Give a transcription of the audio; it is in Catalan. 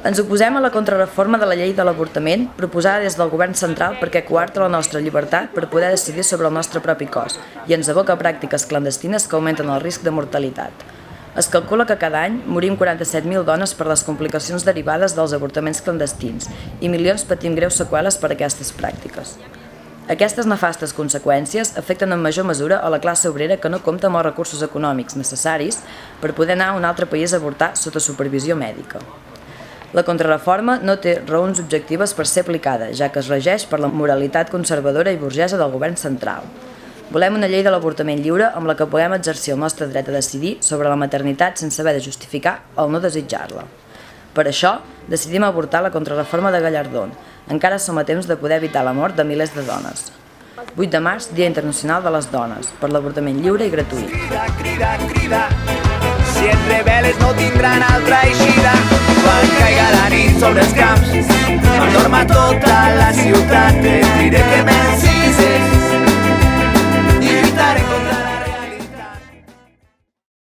Ens oposem a la contrareforma de la llei de l'avortament proposada des del govern central perquè coarta la nostra llibertat per poder decidir sobre el nostre propi cos i ens aboca a pràctiques clandestines que augmenten el risc de mortalitat. Es calcula que cada any morim 47.000 dones per les complicacions derivades dels avortaments clandestins i milions patim greus seqüeles per aquestes pràctiques. Aquestes nefastes conseqüències afecten en major mesura a la classe obrera que no compta amb els recursos econòmics necessaris per poder anar a un altre país a avortar sota supervisió mèdica. La contrareforma no té raons objectives per ser aplicada, ja que es regeix per la moralitat conservadora i burgesa del govern central. Volem una llei de l'avortament lliure amb la que puguem exercir el nostre dret a decidir sobre la maternitat sense haver de justificar el no desitjar-la. Per això, decidim avortar la contrareforma de Gallardón. Encara som a temps de poder evitar la mort de milers de dones. 8 de març, Dia Internacional de les Dones, per l'avortament lliure i gratuït. Crida, crida, crida, si et rebel·les no tindran altra eixida. Quan caiga la nit sobre els camps, s'endorma tota la ciutat, et diré que